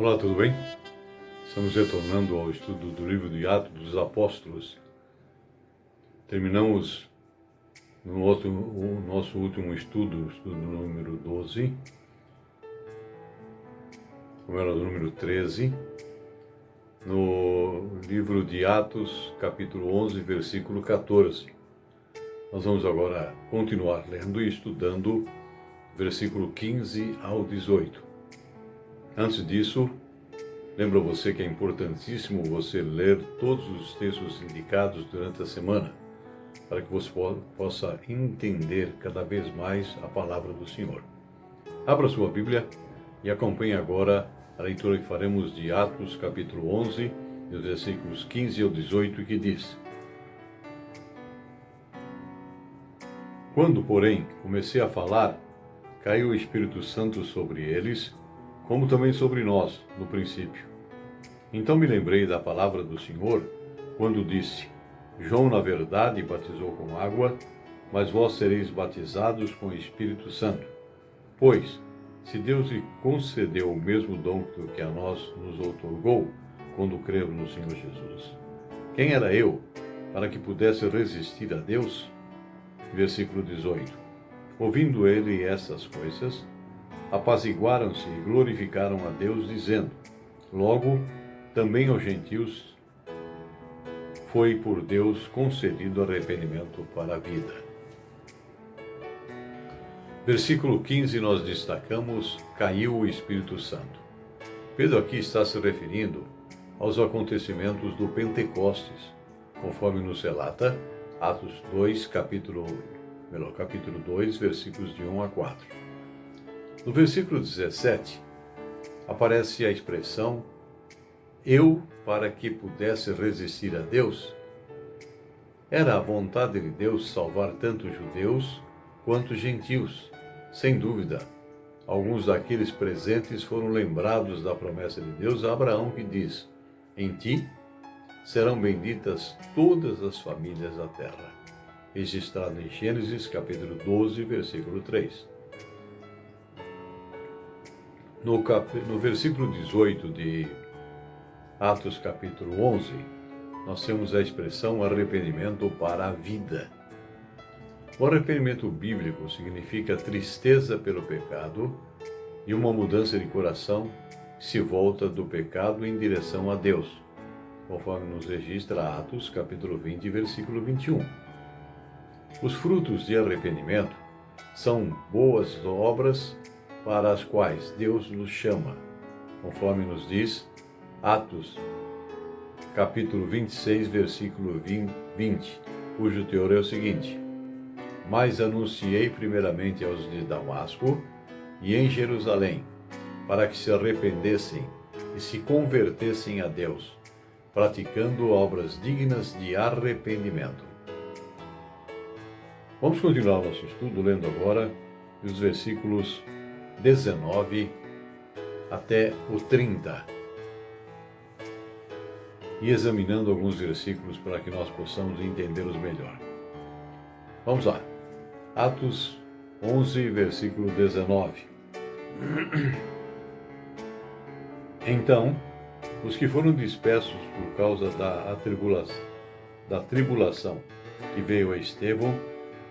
Olá, tudo bem? Estamos retornando ao estudo do livro de Atos dos Apóstolos. Terminamos o nosso último estudo número 12, como era o número 13, no livro de Atos, capítulo 11, versículo 14. Nós vamos agora continuar lendo e estudando versículo 15 ao 18. Antes disso, lembro a você que é importantíssimo você ler todos os textos indicados durante a semana, para que você possa entender cada vez mais a palavra do Senhor. Abra sua Bíblia e acompanhe agora a leitura que faremos de Atos, capítulo 11, dos versículos 15 ao 18, que diz: Quando, porém, comecei a falar, caiu o Espírito Santo sobre eles, como também sobre nós, no princípio. Então me lembrei da palavra do Senhor, quando disse: João, na verdade, batizou com água, mas vós sereis batizados com o Espírito Santo. Pois, se Deus lhe concedeu o mesmo dom que a nós nos outorgou, quando cremos no Senhor Jesus, quem era eu, para que pudesse resistir a Deus? Versículo 18. Ouvindo ele essas coisas, apaziguaram-se e glorificaram a Deus, dizendo: Logo, também aos gentios foi por Deus concedido arrependimento para a vida. Versículo 15 nós destacamos: caiu o Espírito Santo. Pedro aqui está se referindo aos acontecimentos do Pentecostes, conforme nos relata Atos 2, capítulo 2, versículos de 1 a 4. No versículo 17, aparece a expressão eu para que pudesse resistir a Deus. Era a vontade de Deus salvar tanto judeus quanto gentios. Sem dúvida, alguns daqueles presentes foram lembrados da promessa de Deus a Abraão, que diz: em ti serão benditas todas as famílias da terra, registrado em Gênesis capítulo 12, versículo 3. No versículo 18 de Atos capítulo 11, nós temos a expressão arrependimento para a vida. O arrependimento bíblico significa tristeza pelo pecado e uma mudança de coração que se volta do pecado em direção a Deus, conforme nos registra Atos capítulo 20, versículo 21. Os frutos de arrependimento são boas obras para as quais Deus nos chama, conforme nos diz Atos, capítulo 26, versículo 20, cujo teor é o seguinte: Mas anunciei primeiramente aos de Damasco e em Jerusalém, para que se arrependessem e se convertessem a Deus, praticando obras dignas de arrependimento. Vamos continuar o nosso estudo lendo agora os versículos 19 até o 30. E examinando alguns versículos para que nós possamos entendê-los melhor. Vamos lá. Atos 11, versículo 19. Então, os que foram dispersos por causa da tribulação que veio a Estevão,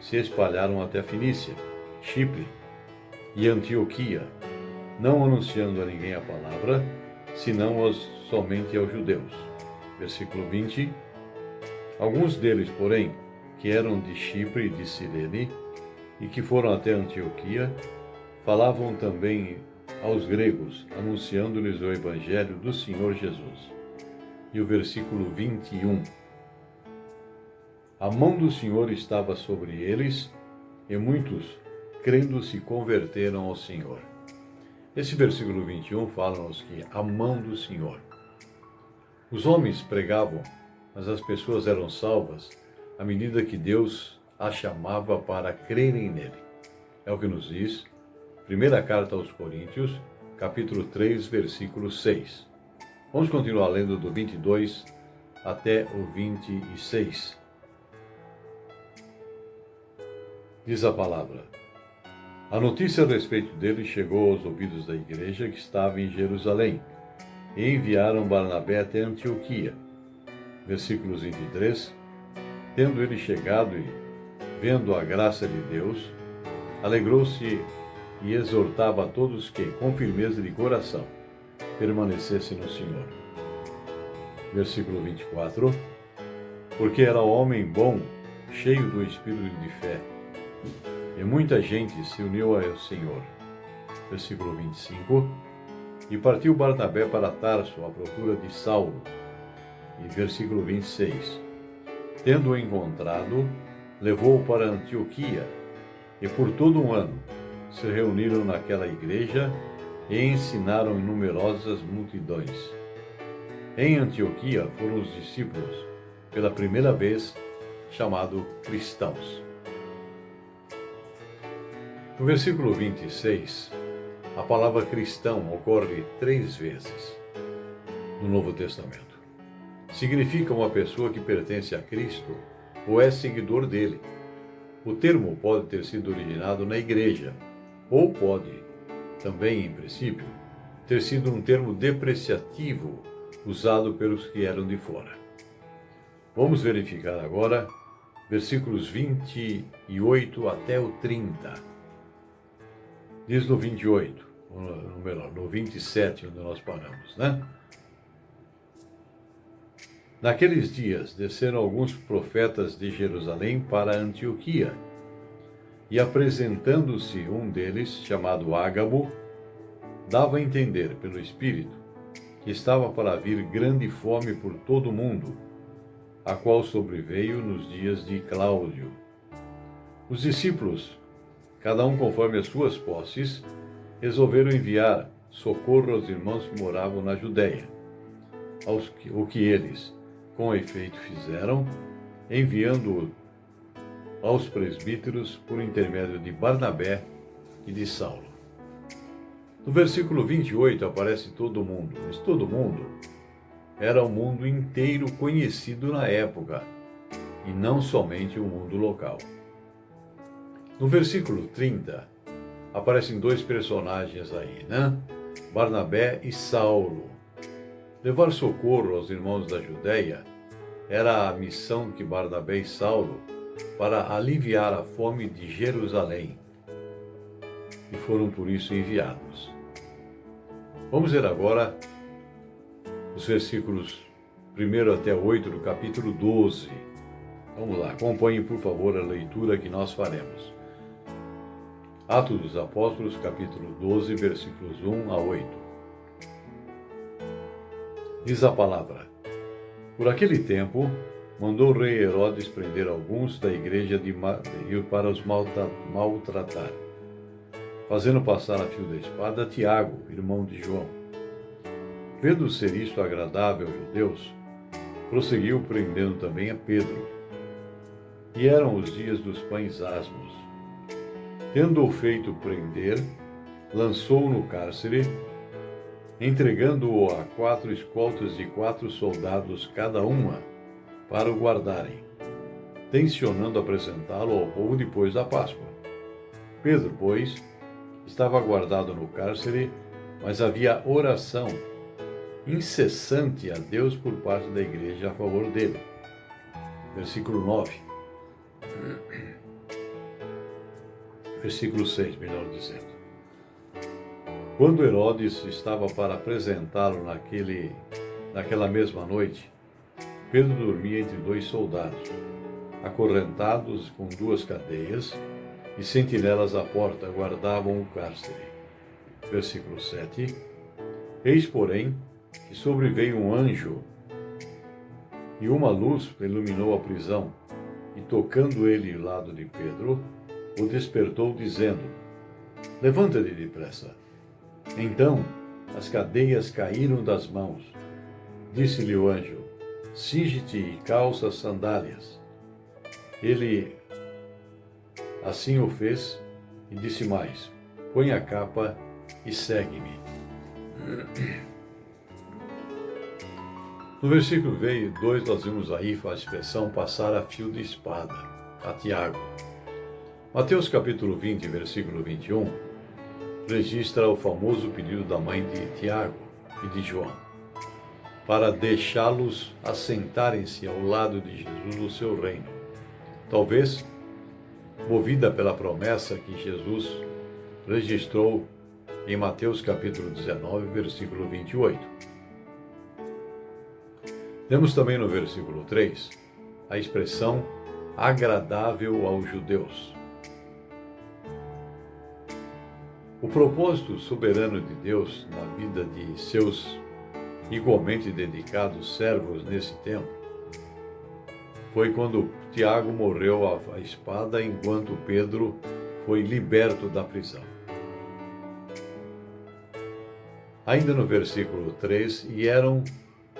se espalharam até a Fenícia, Chipre e Antioquia, não anunciando a ninguém a palavra, senão somente aos judeus. Versículo 20. Alguns deles, porém, que eram de Chipre e de Cirene, e que foram até Antioquia, falavam também aos gregos, anunciando-lhes o evangelho do Senhor Jesus. E o versículo 21. A mão do Senhor estava sobre eles, e muitos, crendo, se converteram ao Senhor. Esse versículo 21 fala-nos que a mão do Senhor. Os homens pregavam, mas as pessoas eram salvas à medida que Deus as chamava para crerem nele. É o que nos diz primeira carta aos Coríntios, capítulo 3, versículo 6. Vamos continuar lendo do 22 até o 26. Diz a palavra: A notícia a respeito dele chegou aos ouvidos da igreja que estava em Jerusalém, e enviaram Barnabé até Antioquia. Versículos 23. Tendo ele chegado e vendo a graça de Deus, alegrou-se e exortava a todos que, com firmeza de coração, permanecessem no Senhor. Versículo 24. Porque era homem bom, cheio do espírito de fé, e muita gente se uniu ao Senhor. Versículo 25. E partiu Barnabé para Tarso à procura de Saulo. E versículo 26. Tendo-o encontrado, levou-o para Antioquia, e por todo um ano se reuniram naquela igreja e ensinaram em numerosas multidões. Em Antioquia foram os discípulos, pela primeira vez, chamados cristãos. No versículo 26, a palavra cristão ocorre 3 vezes no Novo Testamento. Significa uma pessoa que pertence a Cristo ou é seguidor dele. O termo pode ter sido originado na igreja, ou pode, também em princípio, ter sido um termo depreciativo usado pelos que eram de fora. Vamos verificar agora versículos 28 até o 30. Diz no 28, ou melhor, no 27, onde nós paramos, né? Naqueles dias desceram alguns profetas de Jerusalém para Antioquia, e apresentando-se um deles, chamado Ágabo, dava a entender pelo Espírito que estava para vir grande fome por todo o mundo, a qual sobreveio nos dias de Cláudio. Os discípulos, cada um conforme as suas posses, resolveram enviar socorro aos irmãos que moravam na Judéia, o que eles, com efeito, fizeram, enviando-o aos presbíteros por intermédio de Barnabé e de Saulo. No versículo 28 aparece todo mundo, mas todo mundo era o mundo inteiro conhecido na época, e não somente o mundo local. No versículo 30, aparecem 2 personagens aí, né? Barnabé e Saulo. Levar socorro aos irmãos da Judéia era a missão de Barnabé e Saulo para aliviar a fome de Jerusalém, e foram por isso enviados. Vamos ver agora os versículos 1 até 8 do capítulo 12. Vamos lá, acompanhem por favor a leitura que nós faremos. Atos dos Apóstolos, capítulo 12, versículos 1 a 8. Diz a palavra: Por aquele tempo, mandou o rei Herodes prender alguns da igreja para os maltratar, fazendo passar a fio da espada Tiago, irmão de João. Vendo ser isto agradável aos judeus, prosseguiu prendendo também a Pedro. E eram os dias dos pães asmos. Tendo-o feito prender, lançou-o no cárcere, entregando-o a 4 escoltas de 4 soldados cada uma, para o guardarem, tencionando apresentá-lo ao povo depois da Páscoa. Pedro, pois, estava guardado no cárcere, mas havia oração incessante a Deus por parte da igreja a favor dele. Versículo 9. Versículo 6, melhor dizendo. Quando Herodes estava para apresentá-lo naquela mesma noite, Pedro dormia entre 2 soldados, acorrentados com 2 cadeias, e sentinelas à porta guardavam o cárcere. Versículo 7. Eis, porém, que sobreveio um anjo, e uma luz iluminou a prisão, e tocando ele o lado de Pedro, o despertou, dizendo: Levanta-te depressa. Então as cadeias caíram das mãos. Disse-lhe o anjo: Cinge-te e calça as sandálias. Ele assim o fez e disse mais: Põe a capa e segue-me. No versículo 2 nós vimos aí a expressão passar a fio de espada, a Tiago. Mateus capítulo 20, versículo 21, registra o famoso pedido da mãe de Tiago e de João. para deixá-los assentarem-se ao lado de Jesus no seu reino. Talvez movida pela promessa que Jesus registrou em Mateus capítulo 19, versículo 28. Temos também no versículo 3 a expressão agradável aos judeus. O propósito soberano de Deus na vida de seus igualmente dedicados servos nesse tempo foi quando Tiago morreu à espada enquanto Pedro foi liberto da prisão. Ainda no versículo 3, e eram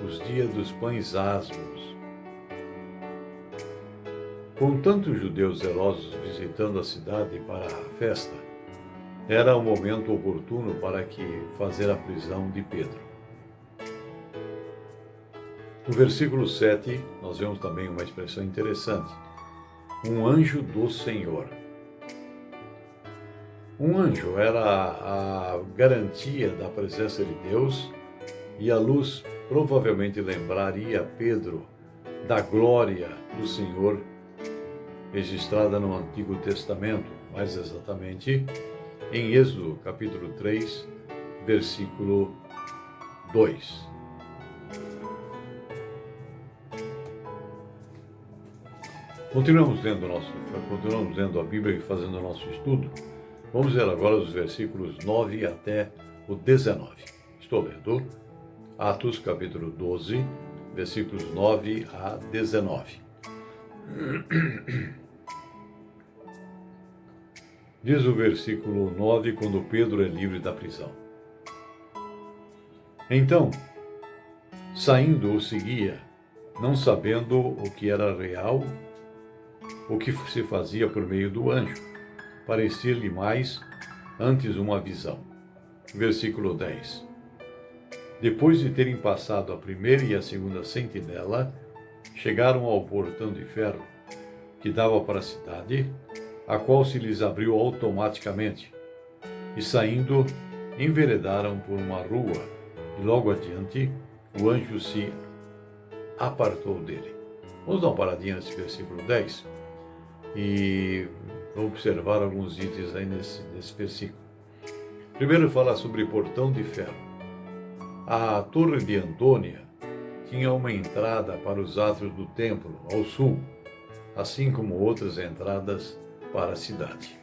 os dias dos pães asmos. Com tantos judeus zelosos visitando a cidade para a festa, era o momento oportuno para fazer a prisão de Pedro. No versículo 7, nós vemos também uma expressão interessante. Um anjo do Senhor. Um anjo era a garantia da presença de Deus e a luz provavelmente lembraria Pedro da glória do Senhor registrada no Antigo Testamento, mais exatamente em Êxodo capítulo 3, versículo 2. Continuamos lendo a Bíblia e fazendo o nosso estudo. Vamos ler agora os versículos 9 até o 19. Estou lendo Atos capítulo 12, versículos 9 a 19. Diz o versículo 9, quando Pedro é livre da prisão. Então, saindo, o seguia, não sabendo o que era real, o que se fazia por meio do anjo. Parecia-lhe mais antes uma visão. Versículo 10. Depois de terem passado a primeira e a segunda sentinela, chegaram ao portão de ferro que dava para a cidade, a qual se lhes abriu automaticamente, e saindo, enveredaram por uma rua, e logo adiante o anjo se apartou dele. Vamos dar uma paradinha nesse versículo 10 e vamos observar alguns itens aí nesse versículo. Primeiro fala sobre portão de ferro. A torre de Antônia tinha uma entrada para os átrios do templo, ao sul, assim como outras entradas para a cidade.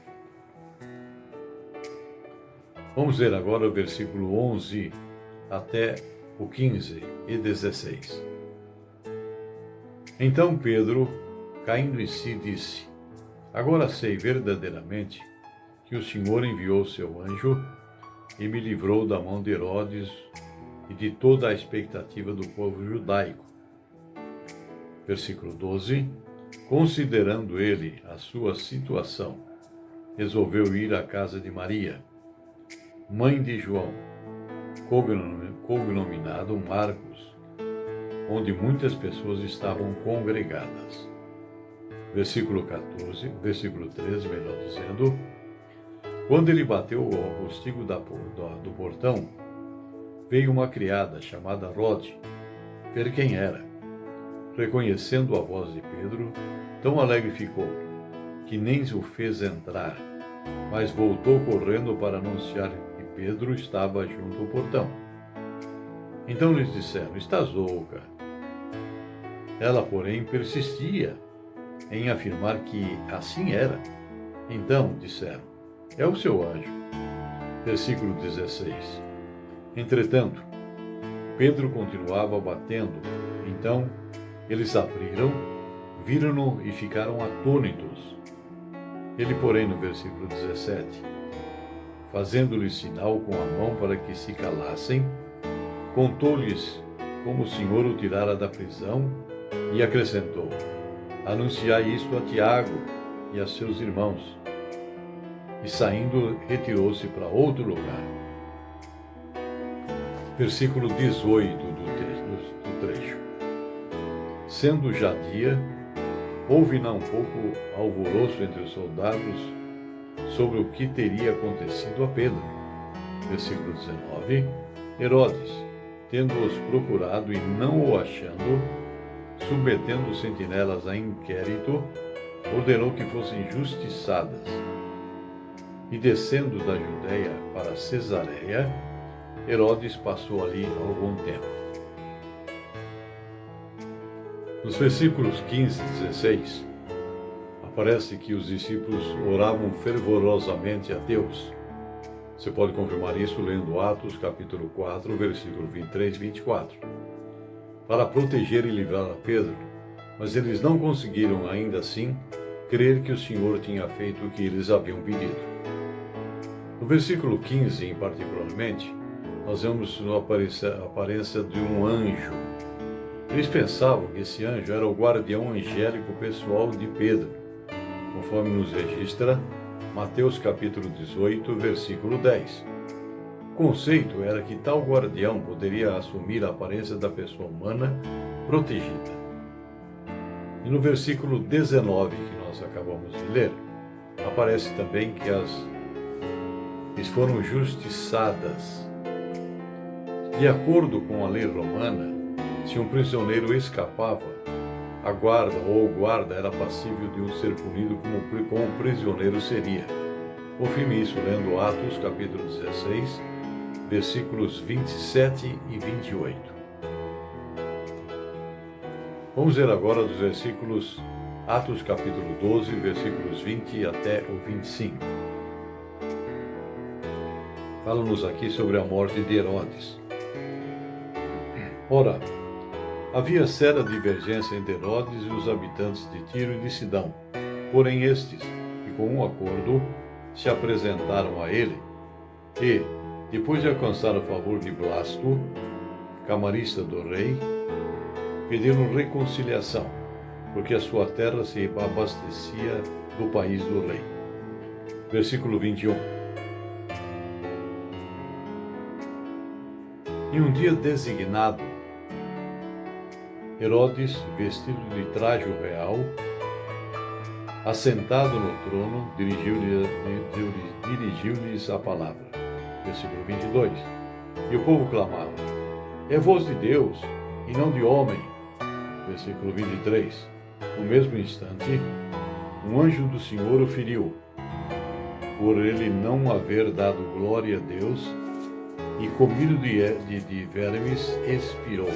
Vamos ler agora o versículo 11 até o 15 e 16. Então Pedro, caindo em si, disse: Agora sei verdadeiramente que o Senhor enviou seu anjo e me livrou da mão de Herodes e de toda a expectativa do povo judaico. Versículo 12. Considerando ele a sua situação, resolveu ir à casa de Maria, mãe de João, cognominado Marcos, onde muitas pessoas estavam congregadas. Versículo 13, melhor dizendo. Quando ele bateu ao postigo do portão, veio uma criada chamada Rode ver quem era. Reconhecendo a voz de Pedro, tão alegre ficou, que nem o fez entrar, mas voltou correndo para anunciar que Pedro estava junto ao portão. Então lhes disseram: Estás louca? Ela, porém, persistia em afirmar que assim era. Então disseram: É o seu anjo. Versículo 16. Entretanto, Pedro continuava batendo. Então eles abriram, viram-no e ficaram atônitos. Ele, porém, no versículo 17, fazendo-lhes sinal com a mão para que se calassem, contou-lhes como o Senhor o tirara da prisão e acrescentou: Anunciai isto a Tiago e a seus irmãos. E saindo, retirou-se para outro lugar. Versículo 18 do trecho. Sendo já dia, houve não pouco alvoroço entre os soldados sobre o que teria acontecido a Pedro. Versículo 19. Herodes, tendo-os procurado e não o achando, submetendo os sentinelas a inquérito, ordenou que fossem justiçadas. E descendo da Judéia para Cesareia, Herodes passou ali algum tempo. Nos versículos 15 e 16, aparece que os discípulos oravam fervorosamente a Deus. Você pode confirmar isso lendo Atos, capítulo 4, versículo 23 e 24. Para proteger e livrar a Pedro, mas eles não conseguiram, ainda assim, crer que o Senhor tinha feito o que eles haviam pedido. No versículo 15, em particularmente, nós vemos a aparência de um anjo. Eles pensavam que esse anjo era o guardião angélico pessoal de Pedro, conforme nos registra Mateus capítulo 18, versículo 10. O conceito era que tal guardião poderia assumir a aparência da pessoa humana protegida. E no versículo 19, que nós acabamos de ler, aparece também que eles foram justiçadas. De acordo com a lei romana, se um prisioneiro escapava, a guarda ou o guarda era passível de ser punido como o prisioneiro seria. Confirme isso lendo Atos capítulo 16, versículos 27 e 28. Vamos ver agora dos versículos Atos capítulo 12, versículos 20 até o 25. Fala-nos aqui sobre a morte de Herodes. Ora, havia séria divergência entre Herodes e os habitantes de Tiro e de Sidão. Porém estes, que com um acordo, se apresentaram a ele e, depois de alcançar o favor de Blasto, camarista do rei, pediram reconciliação, porque a sua terra se abastecia do país do rei. Versículo 21. Em um dia designado, Herodes, vestido de trajo real, assentado no trono, dirigiu-lhes a palavra. Versículo 22. E o povo clamava: é voz de Deus, e não de homem. Versículo 23. No mesmo instante, um anjo do Senhor o feriu, por ele não haver dado glória a Deus, e comido de vermes, expirou.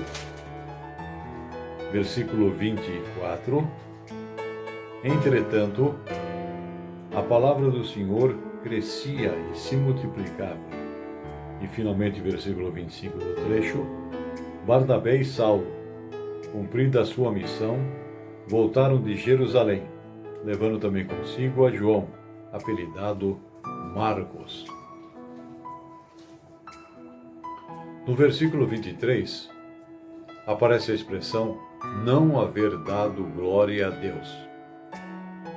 Versículo 24. Entretanto, a palavra do Senhor crescia e se multiplicava. E finalmente, versículo 25 do trecho, Barnabé e Saulo, cumprida a sua missão, voltaram de Jerusalém, levando também consigo a João, apelidado Marcos. No versículo 23, aparece a expressão não haver dado glória a Deus.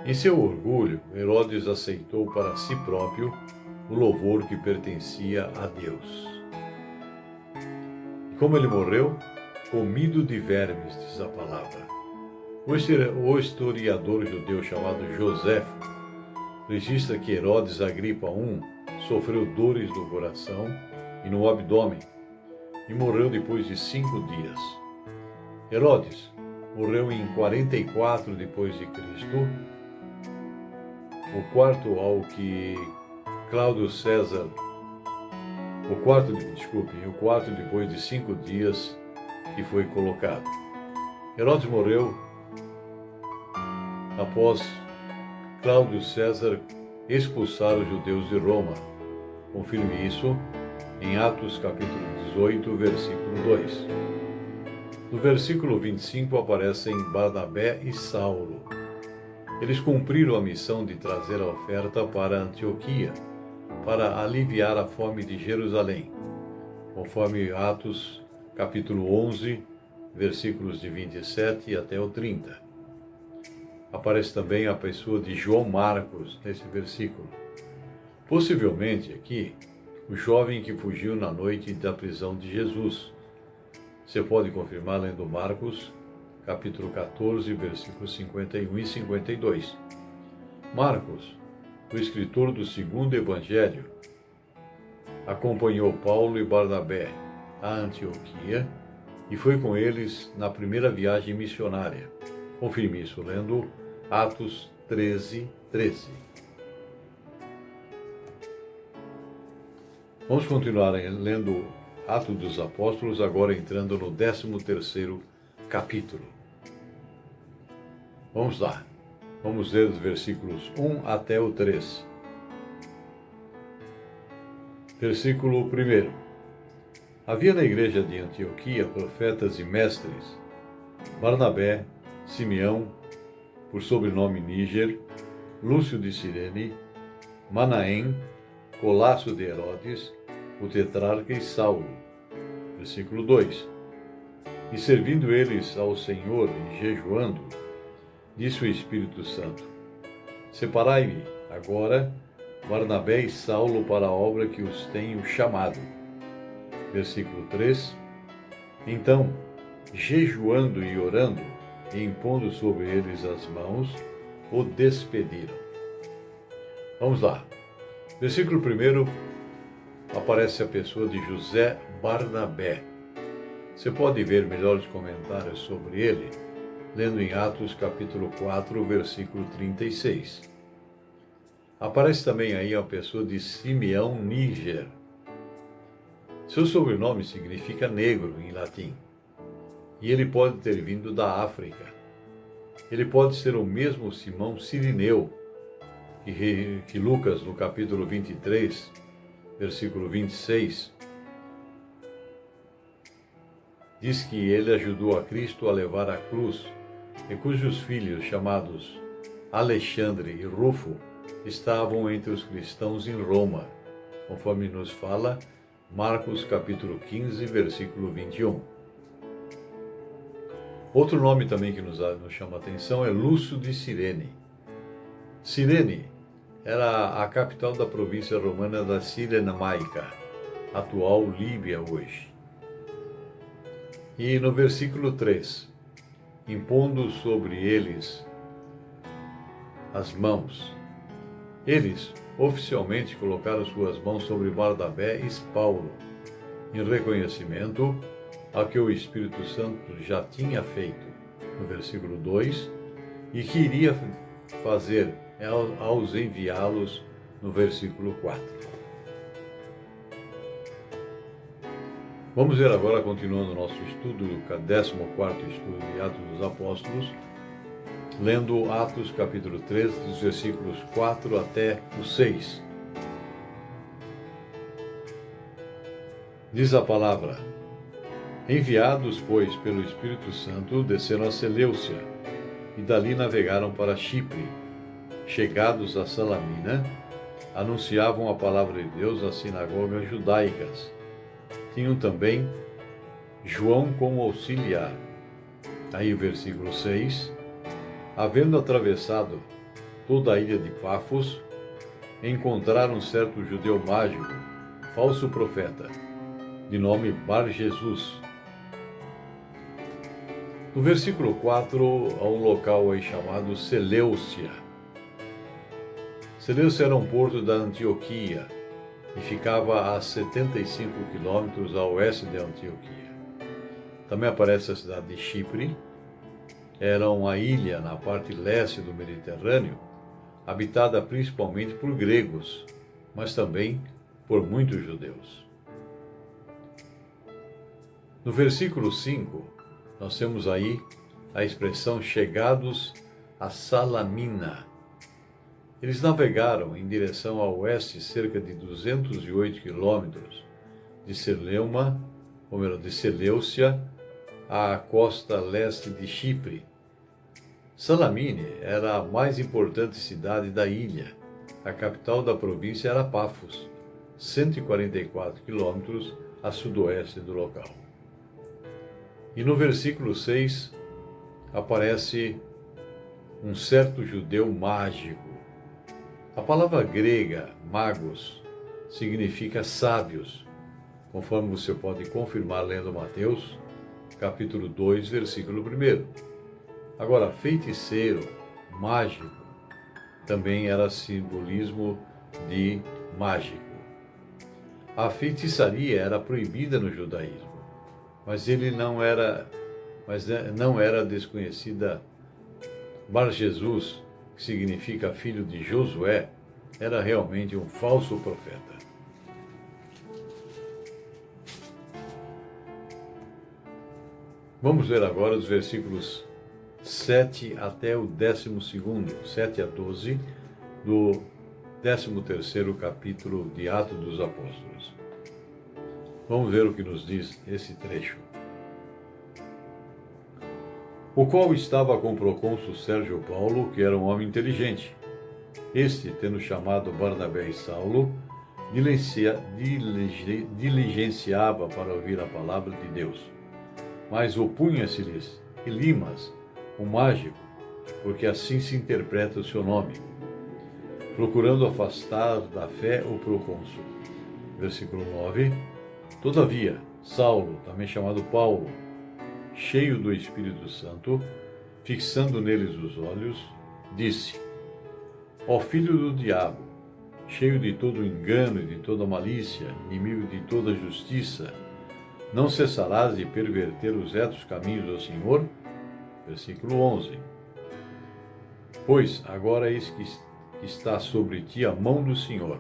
Em seu orgulho, Herodes aceitou para si próprio o louvor que pertencia a Deus. E como ele morreu? Comido de vermes, diz a palavra. O historiador judeu chamado Joséfo registra que Herodes Agripa I sofreu dores no coração e no abdômen e morreu depois de 5 dias. Herodes morreu em 44 depois de Cristo, o quarto ao que Cláudio César, o quarto depois de 5 dias que foi colocado. Herodes morreu após Cláudio César expulsar os judeus de Roma. Confirme isso em Atos capítulo 18, versículo 2. No versículo 25 aparecem Barnabé e Saulo. Eles cumpriram a missão de trazer a oferta para Antioquia, para aliviar a fome de Jerusalém, conforme Atos capítulo 11, versículos de 27 até o 30. Aparece também a pessoa de João Marcos nesse versículo. Possivelmente aqui, o jovem que fugiu na noite da prisão de Jesus. Você pode confirmar lendo Marcos, capítulo 14, versículos 51 e 52. Marcos, o escritor do segundo evangelho, acompanhou Paulo e Barnabé a Antioquia e foi com eles na primeira viagem missionária. Confirme isso lendo Atos 13:13. Vamos continuar lendo Atos dos Apóstolos, agora entrando no 13º capítulo. Vamos lá. Vamos ler os versículos 1 até o 3. Versículo 1. Havia na igreja de Antioquia profetas e mestres: Barnabé, Simeão, por sobrenome Níger, Lúcio de Cirene, Manaém, Colasso de Herodes, o tetrarca e Saulo. Versículo 2. E servindo eles ao Senhor e jejuando, disse o Espírito Santo: Separai-me agora Barnabé e Saulo para a obra que os tenho chamado. Versículo 3. Então, jejuando e orando, e impondo sobre eles as mãos, o despediram. Vamos lá. Versículo 1, aparece a pessoa de José Barnabé. Você pode ver melhores comentários sobre ele, lendo em Atos capítulo 4, versículo 36. Aparece também aí a pessoa de Simeão Níger. Seu sobrenome significa negro em latim. E ele pode ter vindo da África. Ele pode ser o mesmo Simão Cirineu, que Lucas, no capítulo 23, versículo 26, diz que ele ajudou a Cristo a levar a cruz, e cujos filhos, chamados Alexandre e Rufo, estavam entre os cristãos em Roma, conforme nos fala Marcos capítulo 15, versículo 21. Outro nome também que nos chama a atenção é Lúcio de Cirene. Cirene era a capital da província romana da Cirenaica, atual Líbia hoje. E no versículo 3, impondo sobre eles as mãos, eles oficialmente colocaram suas mãos sobre Barnabé e Paulo, em reconhecimento ao que o Espírito Santo já tinha feito, no versículo 2, e que iria fazer aos enviá-los, no versículo 4. Vamos ver agora, continuando o nosso estudo, o 14º estudo de Atos dos Apóstolos, lendo Atos capítulo 3, dos versículos 4 até o 6. Diz a palavra: Enviados, pois, pelo Espírito Santo, desceram a Seleucia, e dali navegaram para Chipre. Chegados a Salamina, anunciavam a palavra de Deus às sinagogas judaicas. Tinham também João como auxiliar. Aí o versículo 6. Havendo atravessado toda a ilha de Pafos, encontraram certo judeu mágico, falso profeta, de nome Bar-Jesus. No versículo 4, há um local aí chamado Seleucia. Seleucia era um porto da Antioquia e ficava a 75 quilômetros a oeste de Antioquia. Também aparece a cidade de Chipre. Era uma ilha na parte leste do Mediterrâneo, habitada principalmente por gregos, mas também por muitos judeus. No versículo 5, nós temos aí a expressão chegados a Salamina. Eles navegaram em direção a oeste cerca de 208 quilômetros de Seleucia à costa leste de Chipre. Salamine era a mais importante cidade da ilha. A capital da província era Pafos, 144 quilômetros a sudoeste do local. E no versículo 6 aparece um certo judeu mágico. A palavra grega, magos, significa sábios, conforme você pode confirmar lendo Mateus, capítulo 2, versículo 1. Agora, feiticeiro, mágico, também era simbolismo de mágico. A feitiçaria era proibida no judaísmo. mas não era desconhecida. Bar Jesus, que significa filho de Josué, era realmente um falso profeta. Vamos ver agora os versículos 7 até o 12º, 7 a 12, do 13º capítulo de Atos dos Apóstolos. Vamos ver o que nos diz esse trecho. O qual estava com o procônsul Sérgio Paulo, que era um homem inteligente. Este, tendo chamado Barnabé e Saulo, diligenciava para ouvir a palavra de Deus. Mas opunha-se-lhes Elimas, o mágico, porque assim se interpreta o seu nome, procurando afastar da fé o procônsul. Versículo 9. Todavia, Saulo, também chamado Paulo, cheio do Espírito Santo, fixando neles os olhos, disse: Ó filho do diabo, cheio de todo engano e de toda malícia, inimigo de toda justiça, não cessarás de perverter os retos caminhos do Senhor? Versículo 11. Pois agora eis que está sobre ti a mão do Senhor,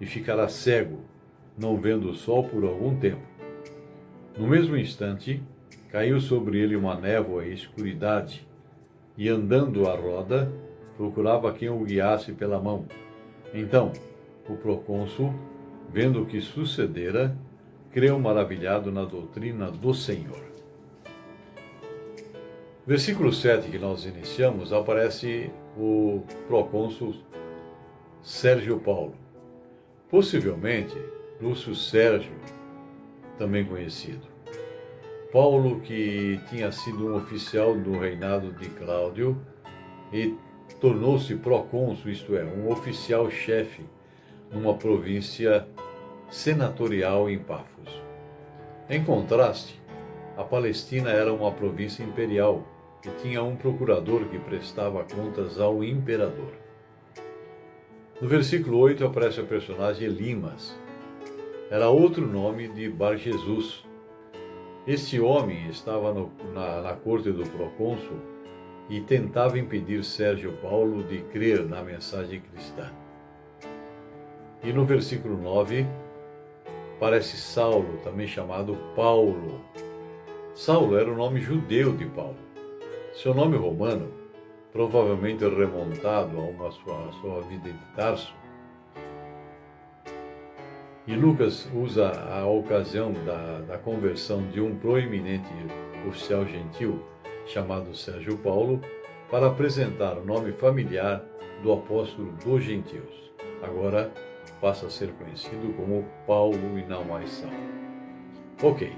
e ficarás cego, não vendo o sol por algum tempo. No mesmo instante, caiu sobre ele uma névoa e escuridade, e andando à roda, procurava quem o guiasse pela mão. Então, o procônsul, vendo o que sucedera, creu maravilhado na doutrina do Senhor. Versículo 7 que nós iniciamos, aparece o procônsul Sérgio Paulo. Possivelmente, Lúcio Sérgio, também conhecido. Paulo, que tinha sido um oficial do reinado de Cláudio e tornou-se procônsul, isto é, um oficial-chefe numa província senatorial em Pafos. Em contraste, a Palestina era uma província imperial e tinha um procurador que prestava contas ao imperador. No versículo 8 aparece o personagem Elimas. Era outro nome de Bar Jesus. Este homem estava na corte do procônsul e tentava impedir Sérgio Paulo de crer na mensagem cristã. E no versículo 9, aparece Saulo, também chamado Paulo. Saulo era o nome judeu de Paulo. Seu nome romano, provavelmente remontado a sua vida em Tarso. E Lucas usa a ocasião da conversão de um proeminente oficial gentil, chamado Sérgio Paulo, para apresentar o nome familiar do apóstolo dos gentios. Agora passa a ser conhecido como Paulo e não mais Saulo. Ok,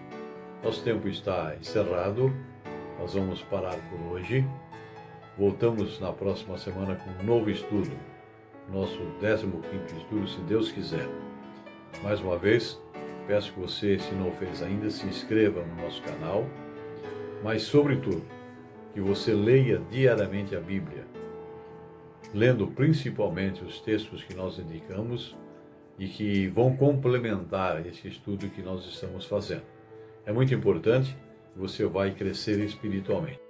nosso tempo está encerrado, nós vamos parar por hoje. Voltamos na próxima semana com um novo estudo, nosso 15º estudo, se Deus quiser. Mais uma vez, peço que você, se não fez ainda, se inscreva no nosso canal, mas, sobretudo, que você leia diariamente a Bíblia, lendo principalmente os textos que nós indicamos e que vão complementar esse estudo que nós estamos fazendo. É muito importante, você vai crescer espiritualmente.